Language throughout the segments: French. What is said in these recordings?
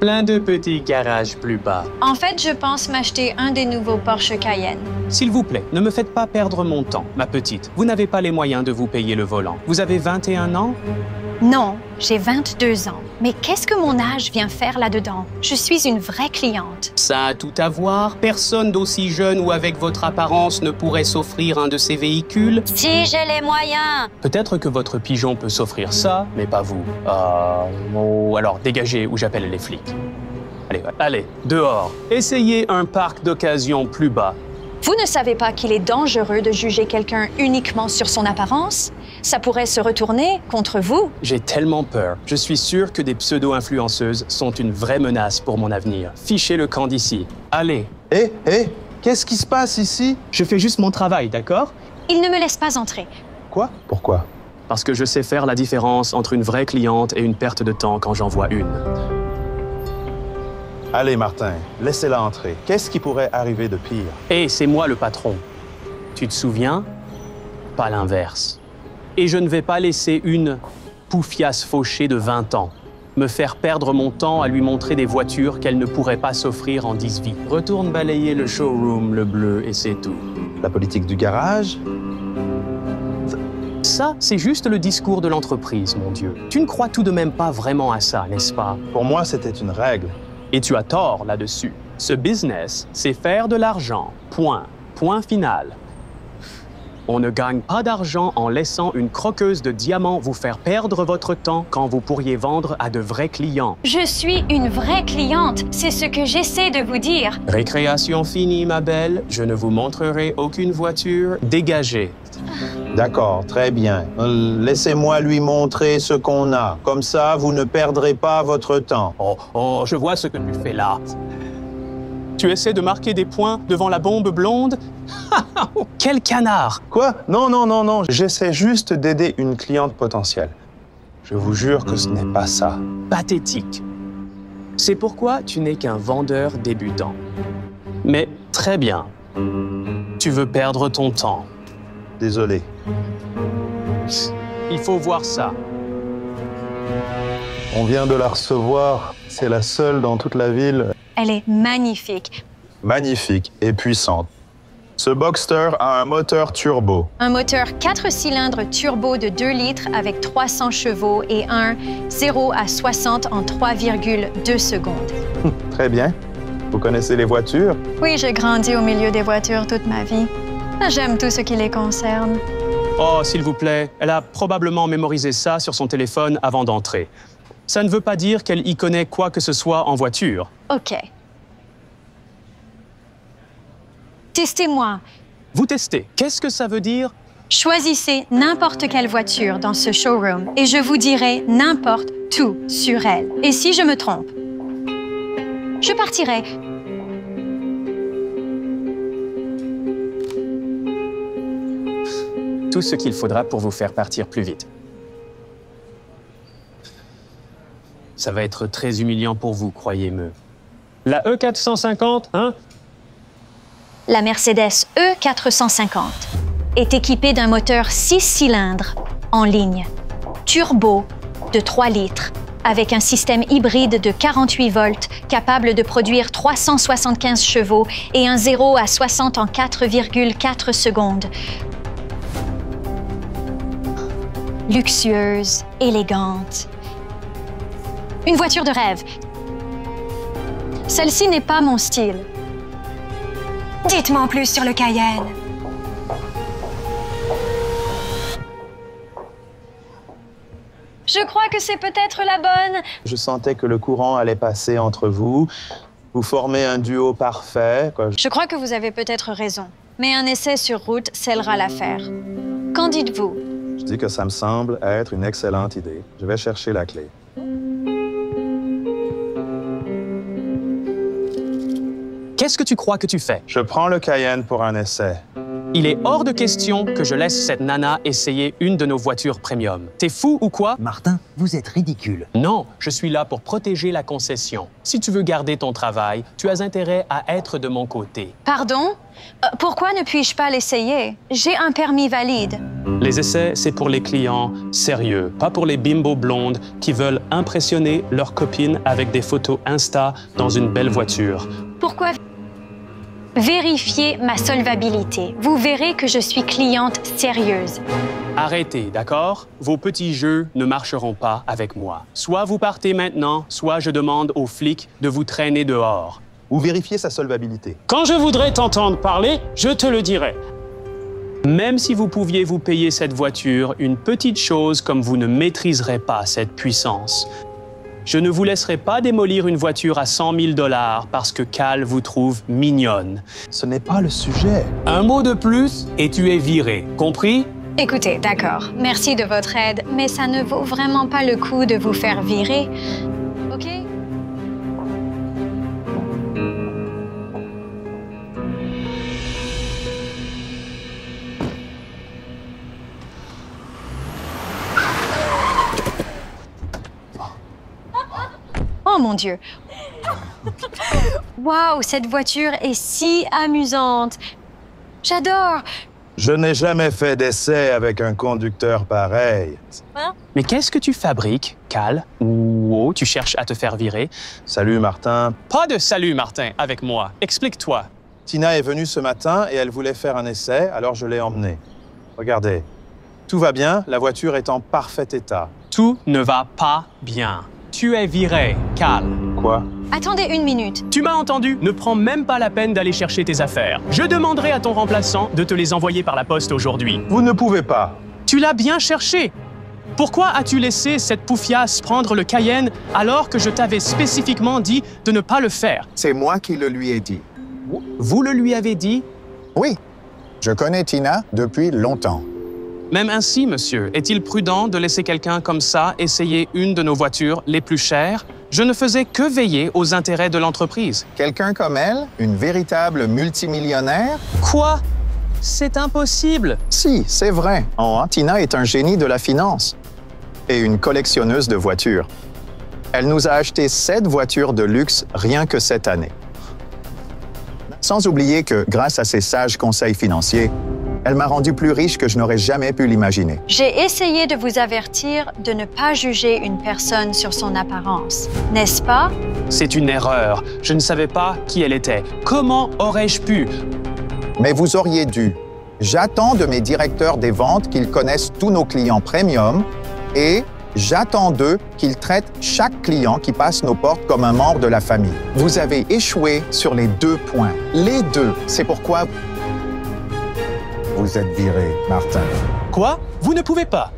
Plein de petits garages plus bas. En fait, je pense m'acheter un des nouveaux Porsche Cayenne. S'il vous plaît, ne me faites pas perdre mon temps, ma petite. Vous n'avez pas les moyens de vous payer le volant. Vous avez 21 ans? Non, j'ai 22 ans. Mais qu'est-ce que mon âge vient faire là-dedans? Je suis une vraie cliente. Ça a tout à voir. Personne d'aussi jeune ou avec votre apparence ne pourrait s'offrir un de ces véhicules. Si j'ai les moyens! Peut-être que votre pigeon peut s'offrir ça, mais pas vous. Oh, alors dégagez ou j'appelle les flics. Allez, dehors. Essayez un parc d'occasion plus bas. Vous ne savez pas qu'il est dangereux de juger quelqu'un uniquement sur son apparence? Ça pourrait se retourner contre vous. J'ai tellement peur. Je suis sûr que des pseudo-influenceuses sont une vraie menace pour mon avenir. Fichez le camp d'ici. Allez. Hé, qu'est-ce qui se passe ici? Je fais juste mon travail, d'accord? Il ne me laisse pas entrer. Quoi? Pourquoi? Parce que je sais faire la différence entre une vraie cliente et une perte de temps quand j'en vois une. Allez, Martin, laissez-la entrer. Qu'est-ce qui pourrait arriver de pire? Hé, c'est moi le patron. Tu te souviens? Pas l'inverse. Et je ne vais pas laisser une poufiasse fauchée de 20 ans me faire perdre mon temps à lui montrer des voitures qu'elle ne pourrait pas s'offrir en 10 vies. Retourne balayer le showroom, le bleu, et c'est tout. La politique du garage? Ça, c'est juste le discours de l'entreprise, mon Dieu. Tu ne crois tout de même pas vraiment à ça, n'est-ce pas? Pour moi, c'était une règle. Et tu as tort là-dessus. Ce business, c'est faire de l'argent. Point. Point final. On ne gagne pas d'argent en laissant une croqueuse de diamants vous faire perdre votre temps quand vous pourriez vendre à de vrais clients. Je suis une vraie cliente. C'est ce que j'essaie de vous dire. Récréation finie, ma belle. Je ne vous montrerai aucune voiture. Dégagez. D'accord, très bien. Laissez-moi lui montrer ce qu'on a. Comme ça, vous ne perdrez pas votre temps. Oh, je vois ce que tu fais là. Tu essaies de marquer des points devant la bombe blonde? Quel canard! Quoi? Non. J'essaie juste d'aider une cliente potentielle. Je vous jure que ce n'est pas ça. Pathétique. C'est pourquoi tu n'es qu'un vendeur débutant. Mais très bien. Tu veux perdre ton temps. Désolé. Il faut voir ça. On vient de la recevoir. C'est la seule dans toute la ville. Elle est magnifique. Magnifique et puissante. Ce Boxster a un moteur turbo. Un moteur 4 cylindres turbo de 2 litres avec 300 chevaux et un 0 à 60 en 3,2 secondes. Très bien. Vous connaissez les voitures? Oui, j'ai grandi au milieu des voitures toute ma vie. J'aime tout ce qui les concerne. Oh, s'il vous plaît, elle a probablement mémorisé ça sur son téléphone avant d'entrer. Ça ne veut pas dire qu'elle y connaît quoi que ce soit en voiture. OK. Testez-moi. Vous testez. Qu'est-ce que ça veut dire? Choisissez n'importe quelle voiture dans ce showroom et je vous dirai n'importe tout sur elle. Et si je me trompe, je partirai. Tout ce qu'il faudra pour vous faire partir plus vite. Ça va être très humiliant pour vous, croyez-me. La E450, hein? La Mercedes E450 est équipée d'un moteur 6 cylindres en ligne, turbo de 3 litres, avec un système hybride de 48 volts capable de produire 375 chevaux et un 0 à 60 en 4,4 secondes. Luxueuse, élégante. Une voiture de rêve. Celle-ci n'est pas mon style. Dites-moi en plus sur le Cayenne. Je crois que c'est peut-être la bonne. Je sentais que le courant allait passer entre vous. Vous formez un duo parfait. Je crois que vous avez peut-être raison. Mais un essai sur route scellera l'affaire. Qu'en dites-vous? Je dis que ça me semble être une excellente idée. Je vais chercher la clé. Qu'est-ce que tu crois que tu fais? Je prends le Cayenne pour un essai. Il est hors de question que je laisse cette nana essayer une de nos voitures premium. T'es fou ou quoi? Martin, Vous êtes ridicule. Non, je suis là pour protéger la concession. Si tu veux garder ton travail, tu as intérêt à être de mon côté. Pardon? Pourquoi ne puis-je pas l'essayer? J'ai un permis valide. Les essais, c'est pour les clients sérieux, pas pour les bimbos blondes qui veulent impressionner leurs copines avec des photos Insta dans une belle voiture. Pourquoi vérifier ma solvabilité? Vous verrez que je suis cliente sérieuse. Arrêtez, d'accord? Vos petits jeux ne marcheront pas avec moi. Soit vous partez maintenant, soit je demande aux flics de vous traîner dehors. Ou vérifier sa solvabilité. Quand je voudrais t'entendre parler, je te le dirai. Même si vous pouviez vous payer cette voiture, une petite chose comme vous ne maîtriserez pas cette puissance. Je ne vous laisserai pas démolir une voiture à 100 000 $ parce que Cal vous trouve mignonne. Ce n'est pas le sujet. Un mot de plus et tu es viré, compris? Écoutez, d'accord, merci de votre aide, mais ça ne vaut vraiment pas le coup de vous faire virer, OK? Oh mon Dieu! Waouh, cette voiture est si amusante! J'adore! Je n'ai jamais fait d'essai avec un conducteur pareil. Mais qu'est-ce que tu fabriques, Cal? Ou tu cherches à te faire virer? Salut, Martin. Pas de salut, Martin, avec moi. Explique-toi. Tina est venue ce matin et elle voulait faire un essai, alors je l'ai emmenée. Regardez. Tout va bien, la voiture est en parfait état. Tout ne va pas bien. Tu es viré, Cal. Quoi? Attendez une minute. Tu m'as entendu? Ne prends même pas la peine d'aller chercher tes affaires. Je demanderai à ton remplaçant de te les envoyer par la poste aujourd'hui. Vous ne pouvez pas. Tu l'as bien cherché. Pourquoi as-tu laissé cette poufiasse prendre le Cayenne alors que je t'avais spécifiquement dit de ne pas le faire? C'est moi qui le lui ai dit. Vous le lui avez dit? Oui, je connais Tina depuis longtemps. Même ainsi, monsieur, est-il prudent de laisser quelqu'un comme ça essayer une de nos voitures les plus chères? Je ne faisais que veiller aux intérêts de l'entreprise. Quelqu'un comme elle, une véritable multimillionnaire? Quoi? C'est impossible! Si, c'est vrai. Tina est un génie de la finance et une collectionneuse de voitures. Elle nous a acheté 7 voitures de luxe rien que cette année. Sans oublier que, grâce à ses sages conseils financiers, elle m'a rendu plus riche que je n'aurais jamais pu l'imaginer. J'ai essayé de vous avertir de ne pas juger une personne sur son apparence, n'est-ce pas? C'est une erreur. Je ne savais pas qui elle était. Comment aurais-je pu? Mais vous auriez dû. J'attends de mes directeurs des ventes qu'ils connaissent tous nos clients premium et j'attends d'eux qu'ils traitent chaque client qui passe nos portes comme un membre de la famille. Vous avez échoué sur les 2 points. Les 2. C'est pourquoi vous êtes viré, Martin. Quoi? Vous ne pouvez pas.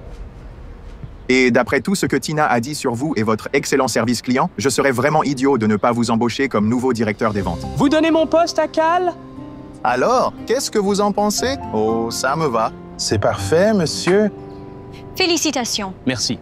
Et d'après tout ce que Tina a dit sur vous et votre excellent service client, je serais vraiment idiot de ne pas vous embaucher comme nouveau directeur des ventes. Vous donnez mon poste à Cal? Alors, qu'est-ce que vous en pensez? Oh, ça me va. C'est parfait, monsieur. Félicitations. Merci.